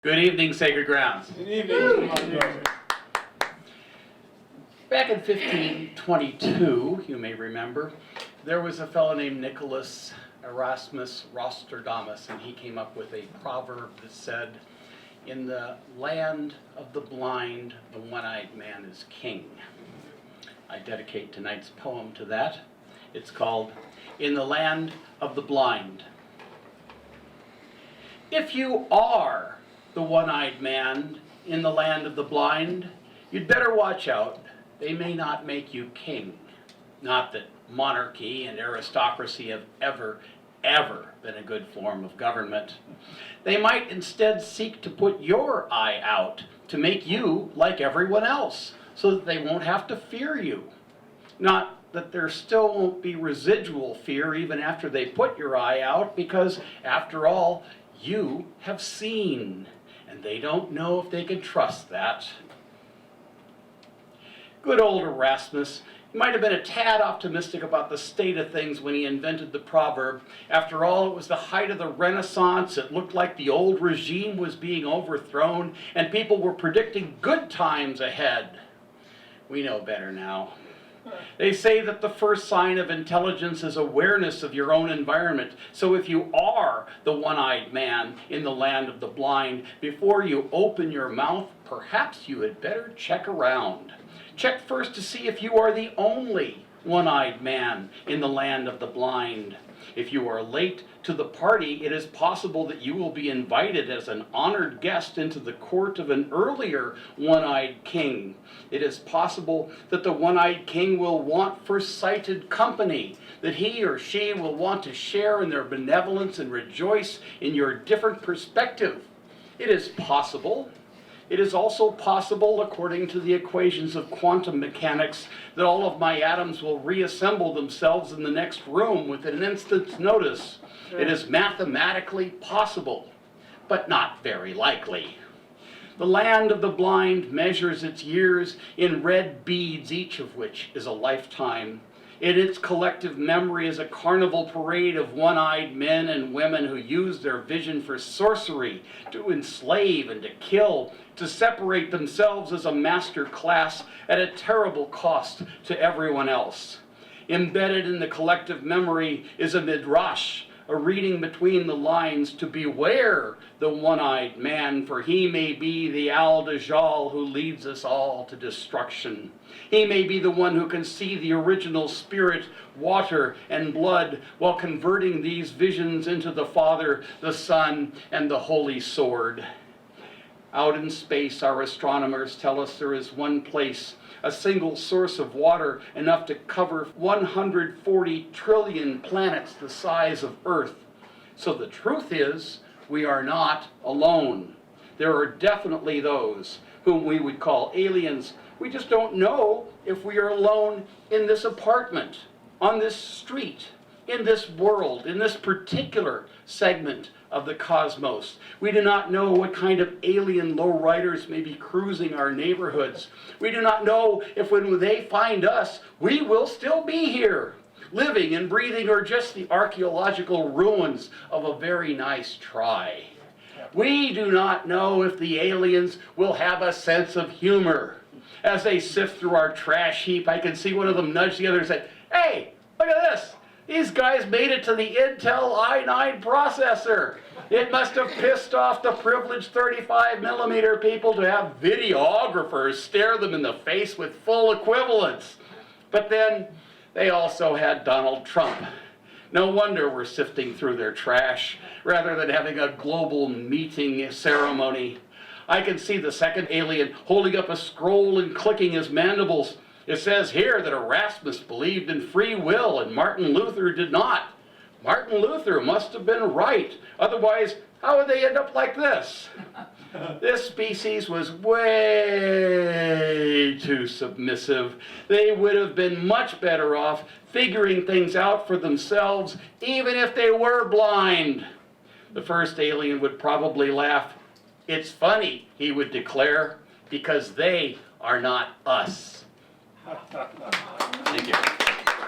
Good evening, Sacred Grounds. Good evening. Back in 1522, you may remember, there was a fellow named Nicholas Erasmus Rosterdamus, and he came up with a proverb that said, "In the land of the blind, the one-eyed man is king." I dedicate tonight's poem to that. It's called, "In the Land of the Blind." If you are the one-eyed man in the land of the blind, you'd better watch out. They may not make you king. Not that monarchy and aristocracy have ever been a good form of government. They might instead seek to put your eye out, to make you like everyone else, so that they won't have to fear you. Not that there still won't be residual fear even after they put your eye out, because after all, you have seen, and they don't know if they can trust that. Good old Erasmus might have been a tad optimistic about the state of things when he invented the proverb. After all, it was the height of the Renaissance. It looked like the old regime was being overthrown, and people were predicting good times ahead. We know better now. They say that the first sign of intelligence is awareness of your own environment. So if you are the one-eyed man in the land of the blind, before you open your mouth, perhaps you had better check around. Check first to see if you are the only one-eyed man in the land of the blind. If you are late to the party, it is possible that you will be invited as an honored guest into the court of an earlier one-eyed king. It is possible that the one-eyed king will want first-sighted company, that he or she will want to share in their benevolence and rejoice in your different perspective. It is possible. It is also possible, according to the equations of quantum mechanics, that all of my atoms will reassemble themselves in the next room within an instant's notice. It is mathematically possible, but not very likely. The land of the blind measures its years in red beads, each of which is a lifetime. In its collective memory is a carnival parade of one-eyed men and women who use their vision for sorcery, to enslave and to kill, to separate themselves as a master class at a terrible cost to everyone else. Embedded in the collective memory is a midrash, a reading between the lines to beware the one-eyed man, for he may be the Al-Dajjal who leads us all to destruction. He may be the one who can see the original spirit, water, and blood, while converting these visions into the Father, the Son, and the Holy Sword. Out in space, our astronomers tell us there is one place, a single source of water enough to cover 140 trillion planets the size of Earth. So the truth is, we are not alone. There are definitely those whom we would call aliens. We just don't know if we are alone in this apartment, on this street, in this world, in this particular segment of the cosmos. We do not know what kind of alien lowriders may be cruising our neighborhoods. We do not know if when they find us, we will still be here, living and breathing, or just the archaeological ruins of a very nice try. We do not know if the aliens will have a sense of humor. As they sift through our trash heap, I can see one of them nudge the other and say, "Hey, look at this. These guys made it to the Intel i9 processor. It must have pissed off the privileged 35mm people to have videographers stare them in the face with full equivalence." But then they also had Donald Trump. No wonder we're sifting through their trash rather than having a global meeting ceremony. I can see the second alien holding up a scroll and clicking his mandibles. It says here that Erasmus believed in free will and Martin Luther did not. Martin Luther must have been right. Otherwise, how would they end up like this? This species was way too submissive. They would have been much better off figuring things out for themselves, even if they were blind. The first alien would probably laugh. "It's funny," he would declare, "because they are not us." Thank you.